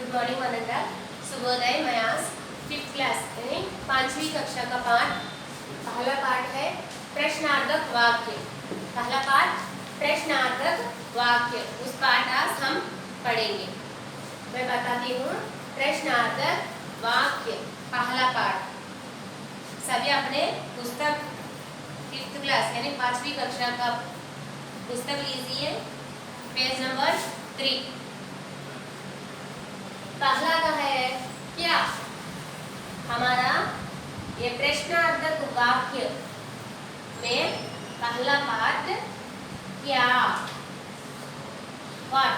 Good morning वंदना। शुभोदय। मैं आज 5th class यानी 5वीं कक्षा का पाठ, पहला पाठ है प्रश्नार्थक वाक्य। पहला पाठ प्रश्नार्थक वाक्य, उस पाठ आज हम पढ़ेंगे। मैं बताती हूँ, प्रश्नार्थक वाक्य पहला पाठ। सभी अपने पुस्तक 5th क्लास यानी 5वीं कक्षा का पुस्तक लीजिए, पेज नंबर 3। पहला का है क्या। हमारा ये प्रश्नार्थक वाक्य में पहला पाठ क्या, व्हाट।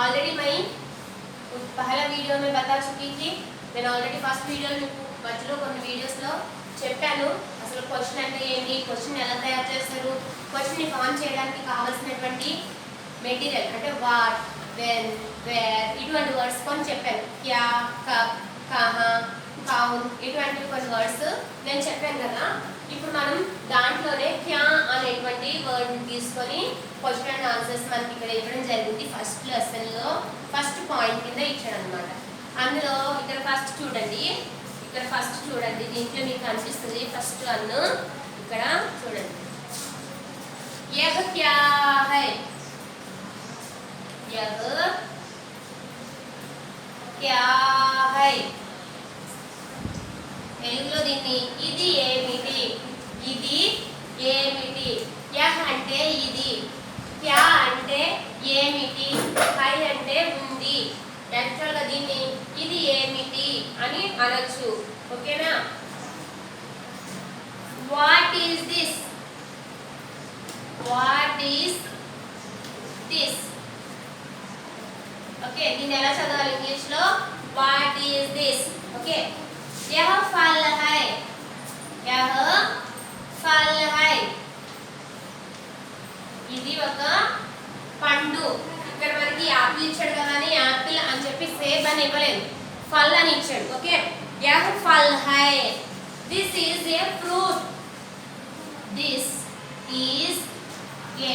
ऑलरेडी मैं पहला वीडियो में बता चुकी थी। मैं ऑलरेडी फर्स्ट वीडियो मధ్యలో కొన్ని వీడియోస్ లో చెప్పాను అసలు క్వశ్చన్ అంటే ఏంటి, క్వశ్చన్ ఎలా తయారు చేస్తారు, క్వశ్చన్ ని ఫామ్ చేయడానికి కావాల్సినటువంటి మెటీరియల్ అంటే వాట్, వెన్, వేర్ ఇటువంటి వర్డ్స్ కొన్ని చెప్పాను. క్యా, కబ్, కహా, కౌన్ ఇటువంటి కొన్ని వర్డ్స్ నేను చెప్పాను కదా. ఇప్పుడు మనం దాంట్లోనే క్యా అనేటువంటి వర్డ్ ని తీసుకొని క్వశ్చన్ అండ్ ఆన్సర్స్ మనకి ఇక్కడ ఇవ్వడం జరిగింది. ఫస్ట్ లెసన్ లో ఫస్ట్ పాయింట్ కింద ఇచ్చాడు అనమాట. అందులో ఇక్కడ ఫస్ట్ చూడండి, దీంట్లో మీకు కనిపిస్తుంది ఫస్ట్ అన్ను. ఇక్కడ చూడండి, యహ్ క్యా హై, యహ్ క్యా హై. తెలుగులో దీన్ని ఇది ఏమిటి, ఇది ఏమిటి. యహ్ అంటే ఇది, క్యా అంటే ఏమిటి, హై అంటే ఉంది. యాక్చువల్గా దీన్ని ఇది ఏమిటి అని అనొచ్చు, ఓకేనా. What is this, what is this. Okay, దీన్ని ఎలా చదవాలి ఇంగ్లీష్ లో, వాట్ ఈస్ దిస్. ఓకే, యహ్ ఫల్ హై, యహ్ ఫల్ హై. ఇది ఒక పండు. ఇక్కడ మనకి యాపిల్ ఇచ్చాడు కదా అని యాపిల్ అని చెప్పి సేబ్ అని ఇవ్వలేదు, ఫల్ అని ఇచ్చాడు. ఓకే, యహ్ ఫల్ హై. This is a fruit, this is a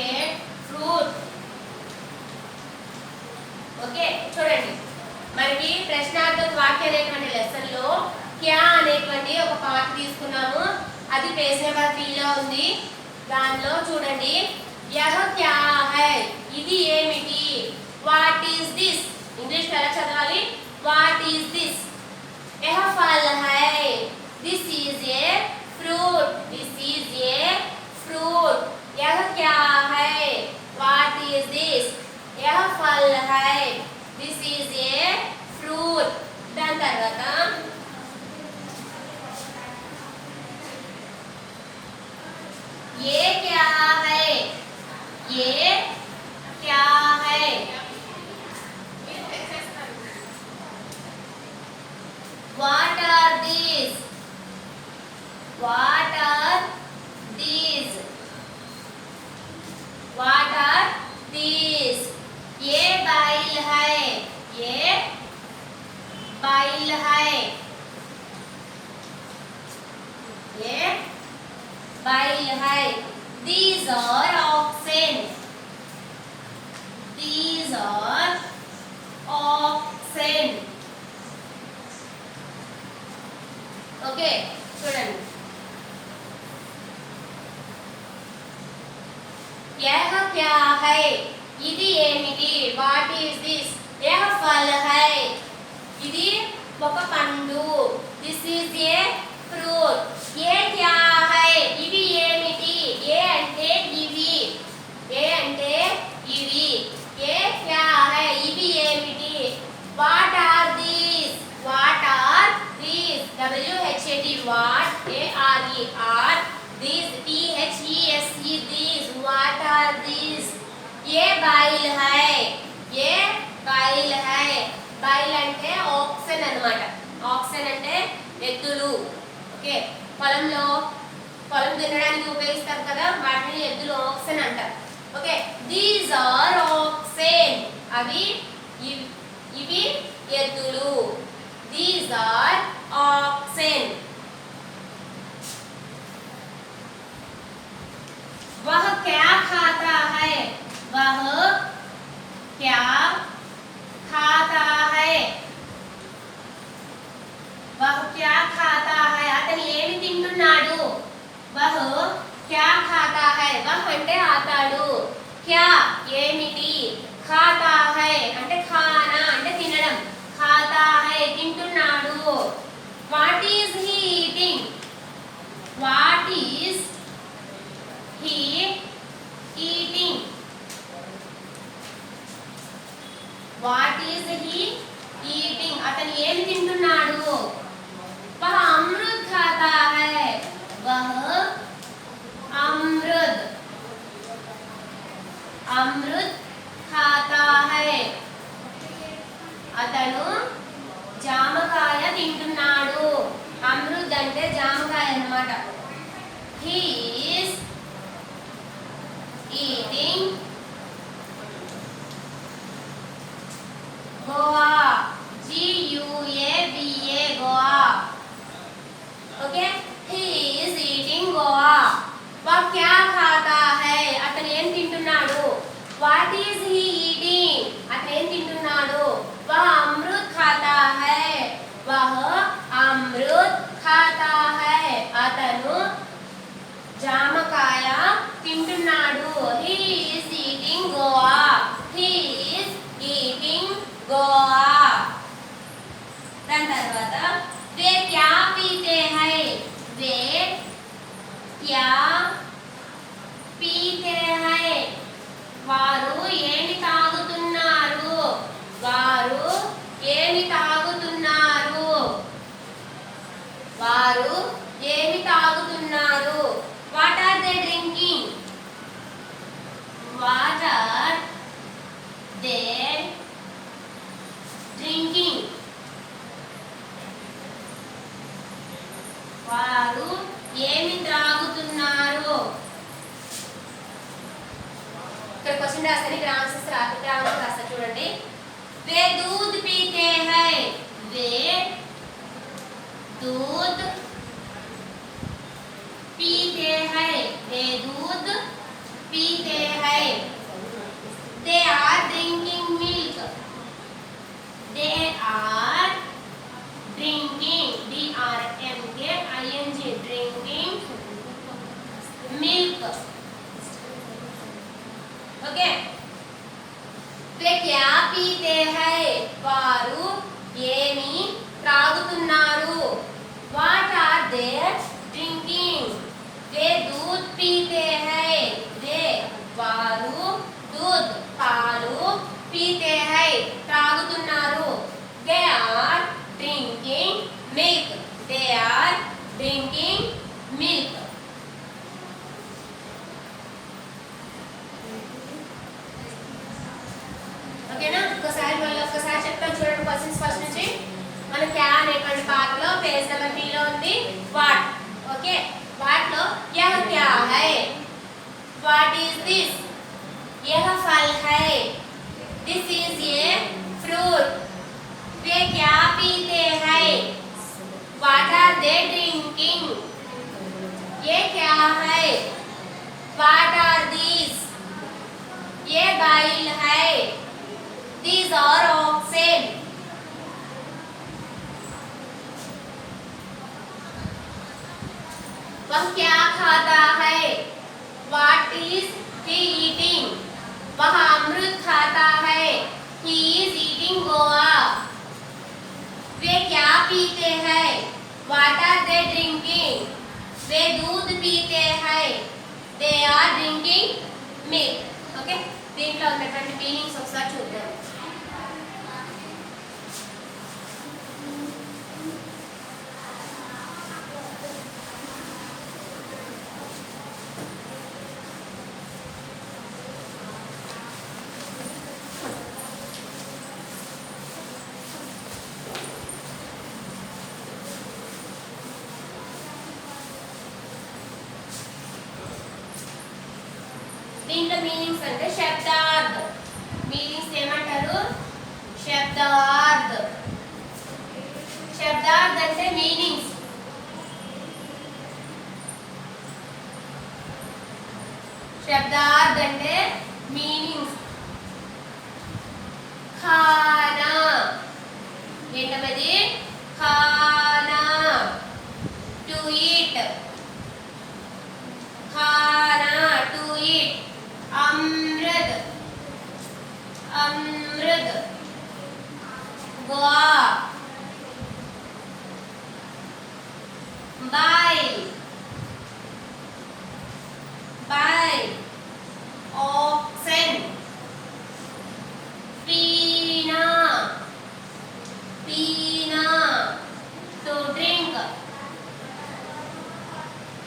fruit. Okay, చూడండి మనకి ప్రశ్నార్థక వాక్య అనేటువంటి లెసన్ లో క్యా అనేటువంటి ఒక పార్ట్ తీసుకున్నాము. అది పేజ్ నెంబర్ 3 లో ఉంది. దానిలో చూడండి, యహ్ క్యా హై ఇది ఏమిటి, వాట్ ఈస్ దిస్. ఇంగ్లీష్ ఎలా చదవాలి, వాట్ ఈస్ దిస్. యహ్ ఫల్ హై, this is a fruit, this is a fruit. యహ్ క్యా హై, వాట్ ఈస్ దిస్. యహ్ ఫల్ హై, దిస్ ఈజ్ ఏ ఫ్రూట్. దాని తర్వాత ये क्या है, ये क्या है. What are these, what are these, what are these. ये बैल है, ये बैल है, ये बैल है. These are oxen, these are oxen. Okay, చూడండి, యహ్ క్యా హై ఇది ఏమిటి, వాట్ ఈస్ దిస్. యహ్ ఫల్ హై ఇది ఒక పండు, దిస్ ఈజ్ ఏ ఫ్రూట్. ఏ క్యా హై ఇవి ఏమిటి, ఏ అంటే ఇవి, ఏ అంటే ఇవి. ఏ క్యా హై ఇవి ఏమిటి. What are these, what are these. WHAT what, ARER these, THESE these. What are these. ఏ बैल है, ఏ बैल है. बैल అంటే ఆక్సన్ అన్నమాట. ఆక్సన్ అంటే ఎద్దులు. ఓకే, పొలం దున్నడానికి ఉపయోగిస్తారు కదా, వాటిని ఎద్దులు ఆక్సన్ అంటారు. ఓకే, దీస్ ఆర్ ఆక్సెన్ అవి ఇవి ఎద్దులు. These are oxen. वह क्या खाता है, वह क्या क्या ఏమిటి खाता है అంటే खाना అంటే తినడం खाता है తింటున్నాడు what is he eating what is he eating what is he eating అతను ఏమి తింటున్నాడు वह अमृत खाता है वह अमृत अमृत खाता है అతను జామకాయ తింటున్నాడు అమృత్ అంటే జామకాయ అన్నమాట he is eating goa GUAVA goa okay he is eating goa वह क्या खाता है అతను ఏం తింటున్నాడు what is he eating అతను ఏం తింటున్నాడు वह अमृत खाता है वह अमृत खाता है అతను జామకాయ తింటున్నాడు he is eating goa he is eating goa దాని తర్వాత वे क्या पीते हैं वे क्या पीते हैं వారు ఏమి తాగుతున్నారు వారు ఏమి తాగుతున్నారు వారు ఏమి తాగుతున్నారు what are they drinking what are they drinking వారు ఏమి త్రాగుతున్నారు ఇక్కడ క్వశ్చన్ రాస్తాను ఇక్కడ ఆన్సర్ రాస్తా చూడండి वे दूध पीते हैं वे दूध पीते हैं वे दूध पीते हैं they are drinking milk they are drinking DRINKING drinking milk okay वे क्या पीते हैं వారు ఏమి త్రాగుతున్నారు what are they drinking वे दूध पीते हैं वे వారు दूध పాలు पीते हैं త్రాగుతున్నారు they are drinking milk they are drinking milk ఓకేనా ఒక్కసారి చెప్తాను చూడండి క్వశ్చన్స్ ఫస్ట్ నుంచి మన క్యా అనేటువంటి పార్ట్లో పేజ్ నెంబర్ 3 లో ఉంది వాట్ ఓకే వాట్ లో यह क्या है what is this यह फल है this is a fruit वे क्या पीते हैं what are they drinking ये क्या है what are these ये बैल है these are oxen वह क्या खाता है what is he eating वह अमृत खाता है he is eating goa वे क्या पीते हैं what are they drinking वे दूध पीते हैं they are drinking milk okay దీంట్లో ఉన్నటువంటి మీనింగ్స్ ఒకసారి చూద్దాం దీంట్లో మీనింగ్స్ అంటే శబ్దార్థ్ మీనింగ్స్ ఏమంటారు శబ్దార్థ్ శబ్దార్థ్ అంటే మీనింగ్స్ శబ్దార్థ్ అంటే మీనింగ్స్ ఖానా ఏంటది ఖానా టు ఈట్ ఖానా టు ఈట్ अमृत अमृत गोवा बाइल बाइल ऑक्सन पीना पीना to drink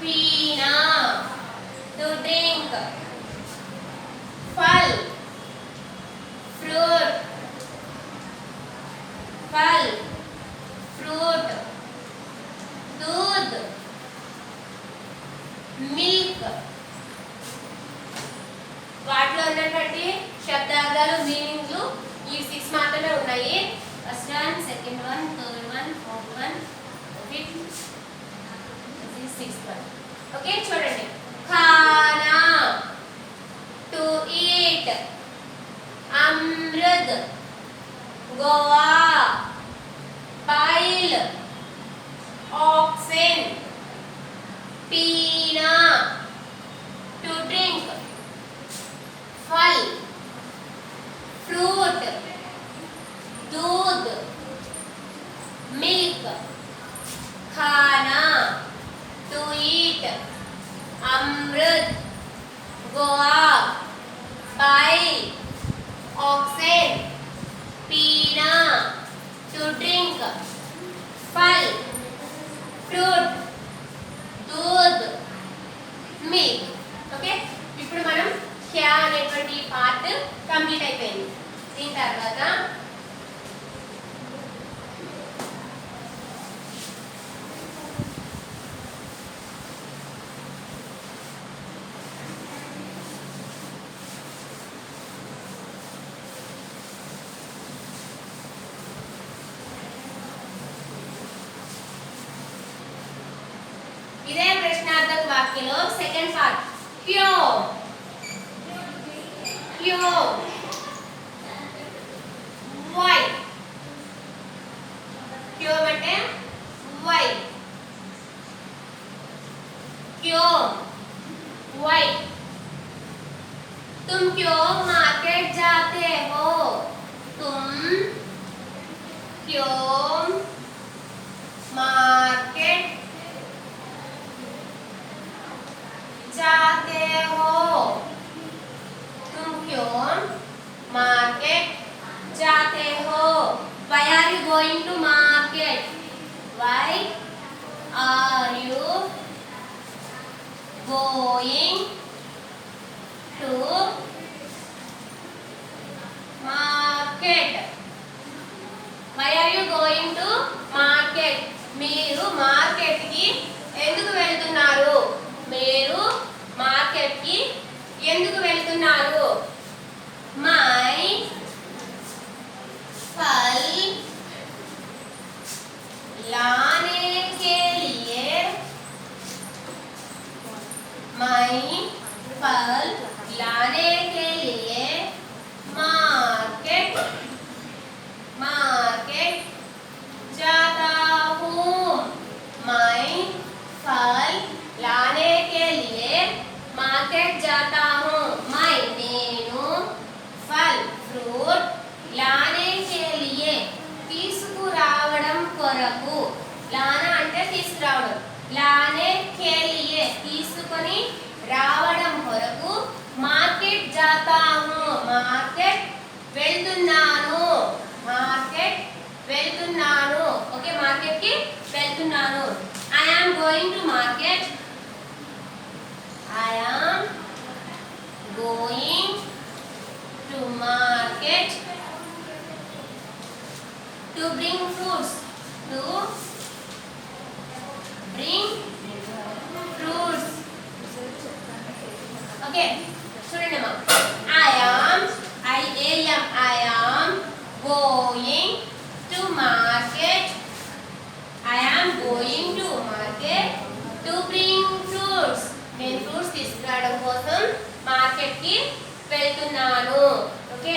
पीना to drink फल fruit फल fruit दूध मिल्क వాటిలో ఉన్నటువంటి శబ్దార్థాలు మీనింగ్స్ ఈ 6 మాత్రమే ఉన్నాయి. First one, second one, third one, fourth one, fifth, sixth one. Okay చూడండి. खाना to eat अमृत गोवा बाइल ऑक्सन पीना to drink फल फ्रूट दूध मिल्क खाना to eat अमृत गोवा बाइल ऑक्सन पीना to drink फल फ्रूट दूध मिल्क. ఓకే ఇప్పుడు మనం క్యా అనేటువంటి పార్ట్ కంప్లీట్ అయిపోయింది. దీని తర్వాత ఇదే ప్రశ్నార్థక వాక్యంలో సెకండ్ పార్ట్ క్యో क्यों why क्यों అంటే why क्यों why तुम क्यों मार्केट जाते हो तुम क्यों मार्केट जाते हो क्यों मार्केट जाते हो why are you going to market why are you going to market why are you going to market మీరు మార్కెట్ కి ఎందుకు వెళ్తున్నారు మీరు మార్కెట్ కి ఎందుకు వెళ్తున్నారు मैं फल लाने के लिए मैं फल लाने के लिए मार्केट मार्केट जाता हूँ मैं फल लाने के लिए मार्केट जाता हूँ मैं నేను फल फ्रूट लाने के लिए తీసుకురావడం కొరకు లానా అంటే తీసుకురావడం లానే के लिए తీసుకొని రావడం కొరకు మార్కెట్ जाता हूँ మార్కెట్ వెళ్తున్నాను మార్కెట్ వెళ్తున్నాను ఓకే మార్కెట్ కి వెళ్తున్నాను I am going to market I am going to market to bring fruits to bring fruits okay చూడండి అమ్మా I am going to market I am going to market to bring fruits నేను fruits తీసుకురావడం కోసం market కి వెళ్తున్నాను okay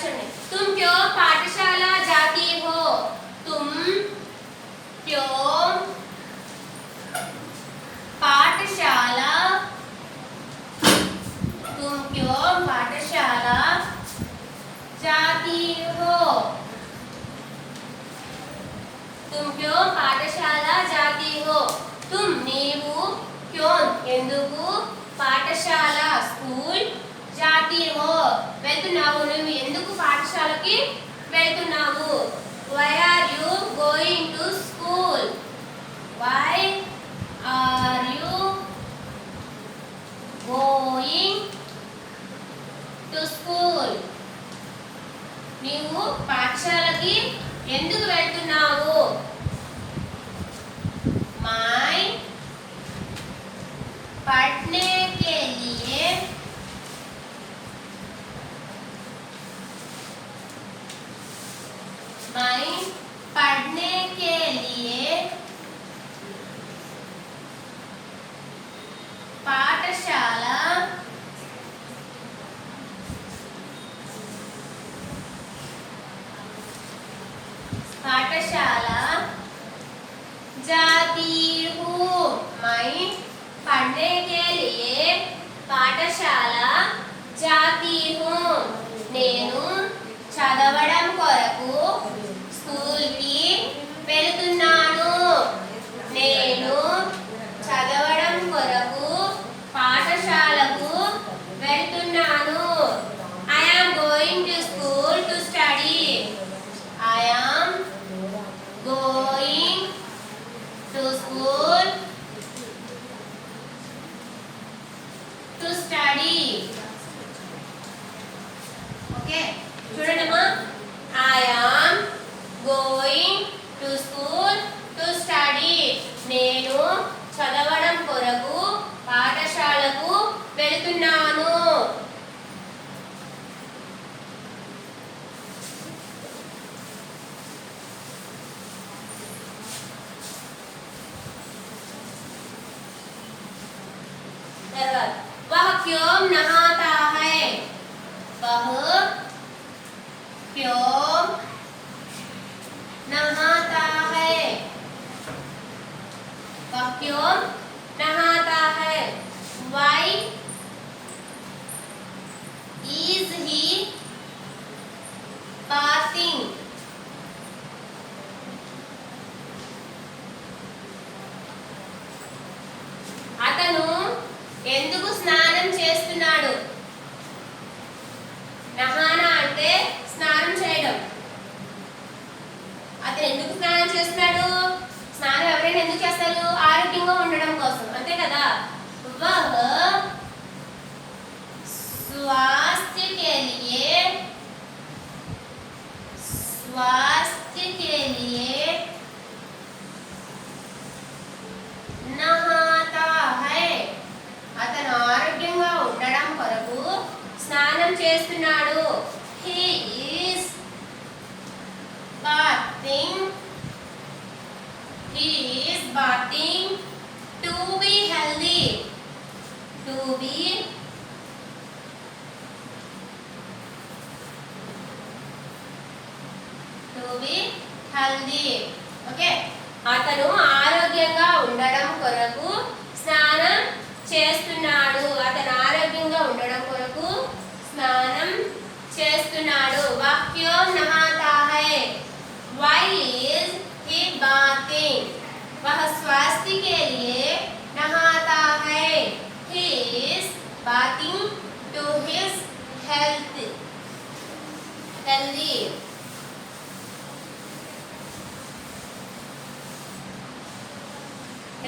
चढ़ने तुम तुम क्यों पाठशाला जाती हो? तुम नीवु क्यों ఎందుకు పాఠశాల స్కూల్ जाती हो వెళ్తున్నావు నువ్వు ఎందుకు పాఠశాలకి వెళ్తున్నావు? Why are you going to school? Why are you going to school? నీవు పాఠశాలకి ఎందుకు వెళ్తున్నావు? मैं पढ़ने के लिए पाठशाला जाती हूँ। मैं पढ़ने के लिए पाठशाला जाती हूँ। నేను చదవడం కొరకు స్కూల్ కి వెళ్తున్నాను. నేను చదవడం కొరకు పాఠశాలకు వెళ్తున్నాను. I am going to school to study. I am going to school to study. Okay, చూడండమ్మా. I am going to school to study. నేను చదవడం కొరకు పాఠశాలకు వెళ్తున్నాను. वह क्यों नहाता है? वह क्यों नहाता है? वह क्यों नहाता है? Why is he bathing? అతను ఎందుకు స్నానం చేస్తున్నాడు? నహానా అంటే స్నానం చేయడం. అతను ఎందుకు స్నానం చేస్తున్నాడు? స్నానం ఎవరైనా ఎందుకు చేస్తారు? ఆరోగ్యంగా ఉండడం కోసం, అంతే కదా. వహ్ स्वास्थ्य के लिए नहाता है. అతను ఆరోగ్యంగా ఉండడం కొరకు స్నానం చేస్తున్నాడు. He is bathing to be healthy. To be healthy. Okay, అతను ఆరోగ్యంగా ఉండడం కొరకు స్నానం చేస్తున్నాడు. అతను ఆరోగ్యంగా ఉండడం కొరకు స్నానం చేస్తున్నాడు. वह क्यों नहाता है? Why is he bathing? वह स्वास्थ्य के लिए नहाता है. He is bathing to his healthy.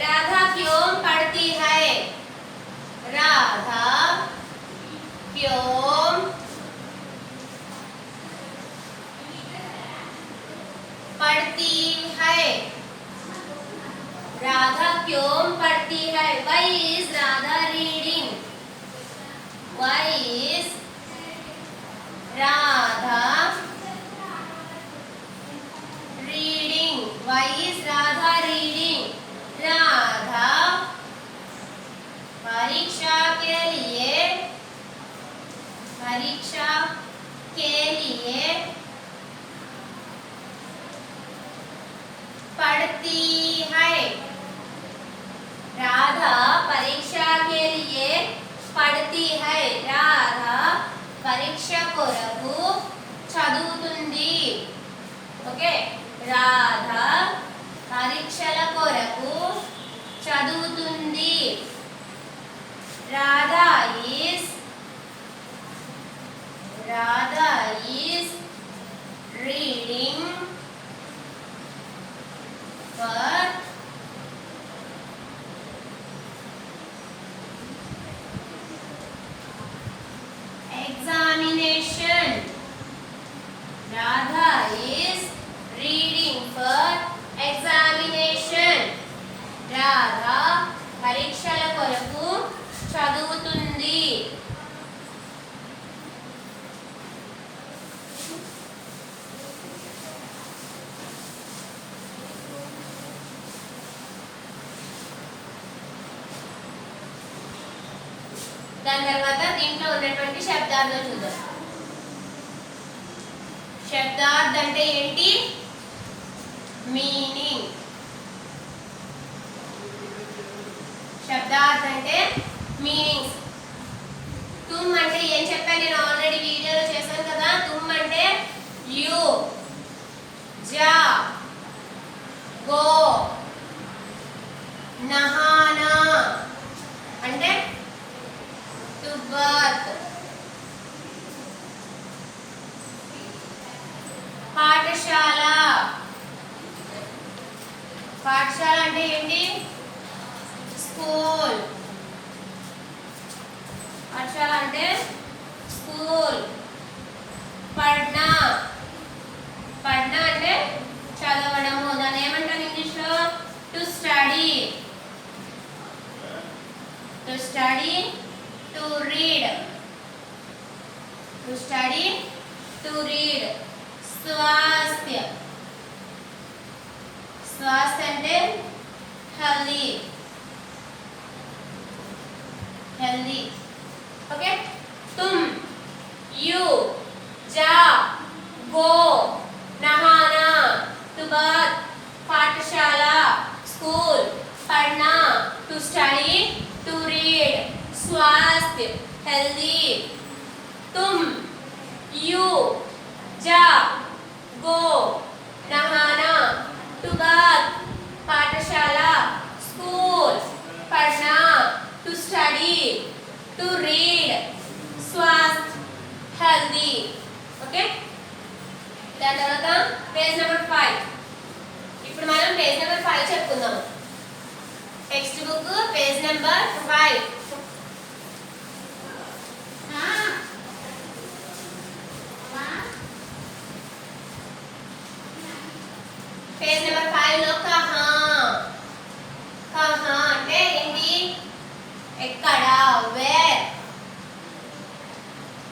Radha क्यों पढ़ती है? राधा क्यों पढ़ती है? राधा क्यों पढ़ती है? Why is Radha reading? Why is Radha reading? Why is Radha reading? Radha परीक्षा के लिए पढ़ती है. राधा परीक्षा के लिए पढ़ती है. राधा परीक्षा కొరకు చదువుతుంది. ఓకే, రాధా పరీక్షల కొరకు చదువుతుంది. Radha is reading for examination. Radha is reading for examination. Radha పరీక్షల కొరకు చదువుతుంది. దాని తర్వాత దీంట్లో ఉన్నటువంటి శబ్దార్థం చూద్దాం. శబ్దార్థం అంటే ఏంటి? మీనింగ్. శబ్దార్థం అంటే మీనింగ్స్. తుమ్ అంటే ఏం చెప్పాను నేను ఆల్రెడీ వీడియోలో చేశాను కదా. తుమ్ అంటే యు, జా, గో, నహానా అంటే to bath. పాఠశాల. పాఠశాల అంటే ఏంటి? స్కూల్. పాఠశాల అంటే స్కూల్. పడ్నా. పడ్నా అంటే చదవడము. దాన్ని ఏమంటారు ఇంగ్లీష్లో? To study. To study, to read. To study, to read. స్వాస్థ్య. స్వాస్థ్య అంటే healthy. Healthy. Okay? तुम, you, जा, go, नहाना, to bath, पाठशाला, school, पढ़ना, to study, to read. स्वास्थ्य, healthy. तुम, you, जा, go, नहाना, to bath, पाठशाला, school, पढ़ना, to study, to read. स्वास्थ्य, healthy. Okay? దాని తర్వాత పేజ్ నెంబర్ 5. ఇప్పుడు మనం పేజ్ నెంబర్ 5 చెప్పుకుందాం. Text book page number 5. Page number 5 లో కహా. కహా అంటే ఏంటి? ఎక్కడ. వేర్.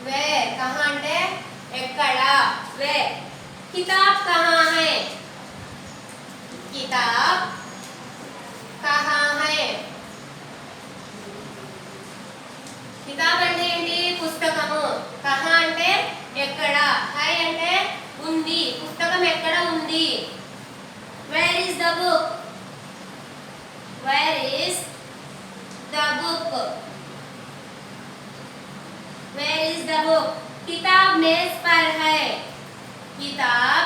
వేర్. కహా అంటే ఎక్కడ. వేర్. కితాబ్ కహా హై. కితాబ్ కహా హై. కితాబ్ అంటే ఏంటి? పుస్తకము. కహా అంటే ఎక్కడ. హై అంటే ఉంది. పుస్తకం ఎక్కడ ఉంది. Where is the book? Where is the book? Where is the book? किताब मेज पर है. किताब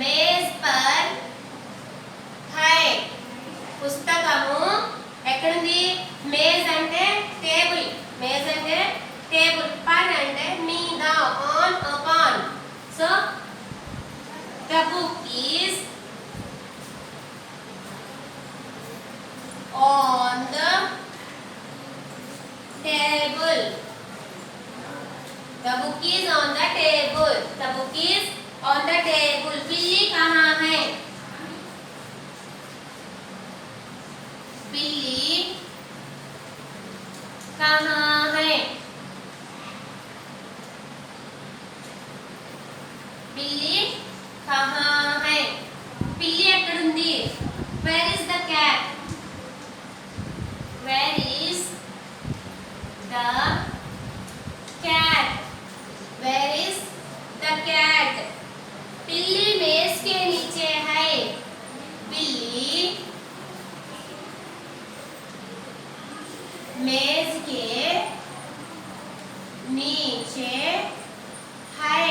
मेज पर है. పుస్తకము ఎక్కడుంది? మేజ్ అంటే టేబుల్. మేజ్ అంటే టేబుల్. పర్ అంటే మీద. On, upon. So the book is on the table. The book is on the table. The book is on the table. बिल्ली कहाँ है? बिल्ली कहाँ है? बिल्ली कहाँ है? पिल्ली ఎక్కడుంది? Where is the cat? Where is the cat? Where is the cat? पिल्ली मेज के नीचे है. बिल्ली मेज के नीचे है.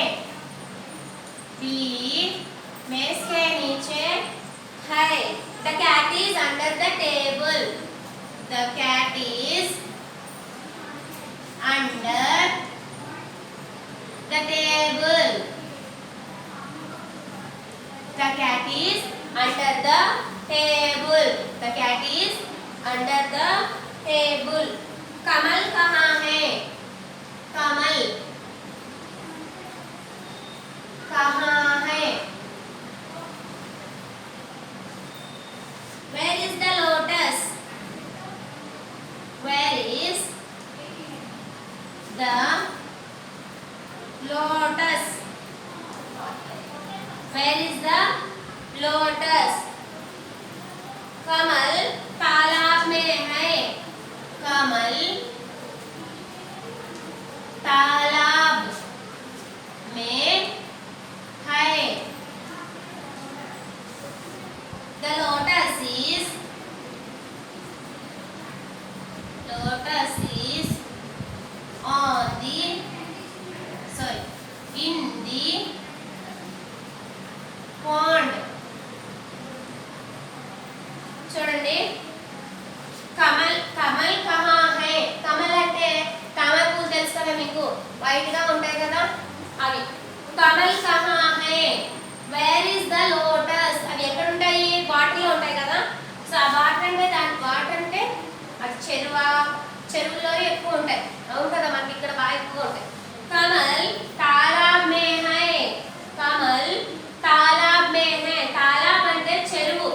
बिल्ली मेज के table. The cat is under the table. The cat is under the table. कमल कहाँ है? कमल कहाँ है? Where is the lotus? Where is the lotus? Where is the lotus? कमल तालाब में है. कमल तालाब में है. The lotus is on the in the pond. చూడండి కమల్ కమల్ కहाँ है? కమల్ అంటే తామర పూలు తెలుసు కదా మీకు, వైట్ గా ఉంటాయి కదా అవి. కమల్ కहाँ है? Wear is the lotus? అవి ఎక్కడ ఉంటాయి? వాటర్లో ఉంటాయి కదా. సో ఆ వాటర్ అంటే అది చెరువులో ఎక్కువ ఉంటాయి. అవును కదా, మనకి ఇక్కడ బాగా ఎక్కువ ఉంటాయి. కమల్ తాలాబ్ మే హై. కమల్ తాలాబ్ మే హై. తాలాబ్ అంటే చెరువు.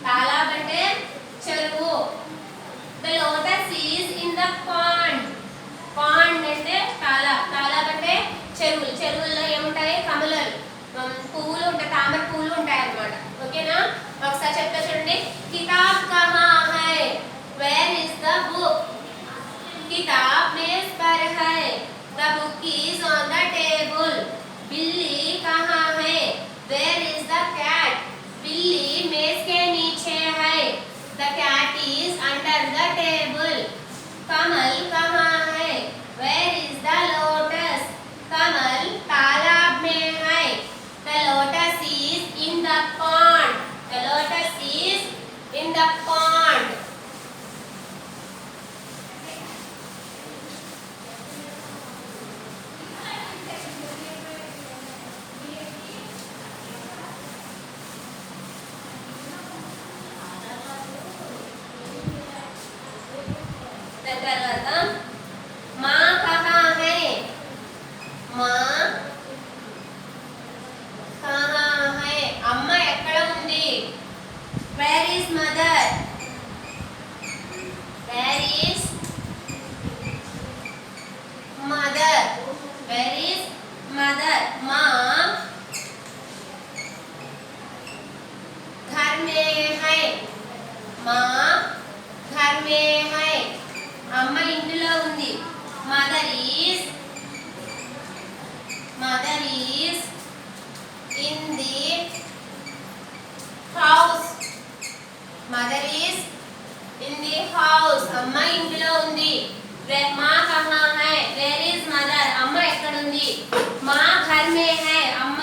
తాలాబ్ అంటే చెరువు. The lotus is in the pond. Pond అంటే తాలాబ్. తాలాబ్ అంటే చెరువులు. చెరువుల్లో ఏముంటాయి? కమలలు, పువ్వులు ఉంటాయి, తామర పువ్వులు ఉంటాయి అన్నమాట. ఓకేనా? ఒకసారి చెప్తా చూడండి. కితాబ్ కహా హై? Where is the book? किताब मेज पर है. The book is on the table. बिल्ली कहाँ है? Where is the cat? बिल्ली मेज के नीचे है. The cat is under the table. कमल कहाँ है? Where is the lotus? कमल तालाब में है. The lotus is in the pond. The lotus is in the pond. తర్వాత మా కహా హై? మా కహా హై? అమ్మ ఎక్కడ ఉంది? Where is mother? Where is mother? Where is mother? మా घर में है. మా घर में है. అమ్మ ఇంటిలో ఉంది. Mother is in the house. Mother is in the house. అమ్మ ఇంటిలో ఉంది. మా కహా హై? Where is mother? అమ్మ ఎక్కడ ఉంది? మా ఘర్ మే హై. అమ్మ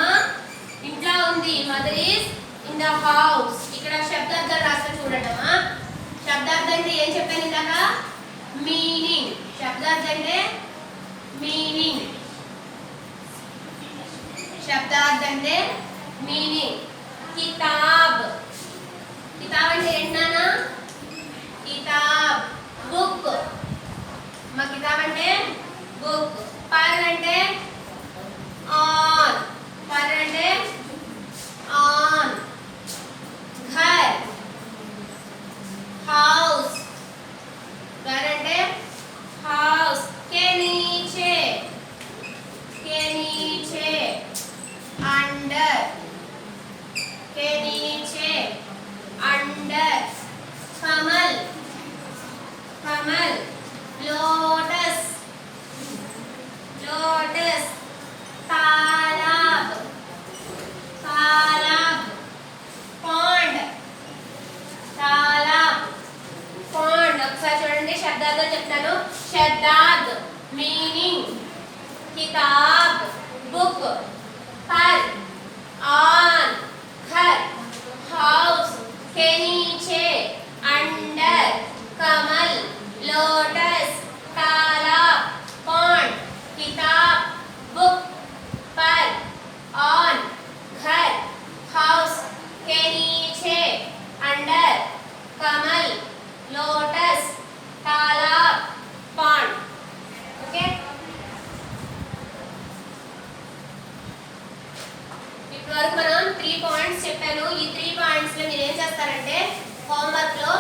ఇంట్లో ఉంది. Mother is in the house. ఇక్కడ శబ్దార్థాలు రాస్తా చూడటమా. శబ్దార్థం అంటే ఏం చెప్పాను ఇందాక? మీనింగ్. శబ్దార్థం అంటే మీనింగ్. శబ్దార్థం అంటే మీనింగ్. కితాబ్. కితాబ్ అంటే ఏంటన్నా? కితాబ్ బుక్. మా కితాబ్ అంటే బుక్. పర్ అంటే ఆన్. పర్ అంటే ఆన్. घर हाउस. घर అంటే हाउस. के नीचे अंडर. के नीचे अंडर. कमल लोटस. ఇప్పటివరకు మనం 3 పాయింట్స్ చెప్పాను. ఈ 3 పాయింట్స్ లో మీరు ఏం చేస్తారంటే హోంవర్క్ లో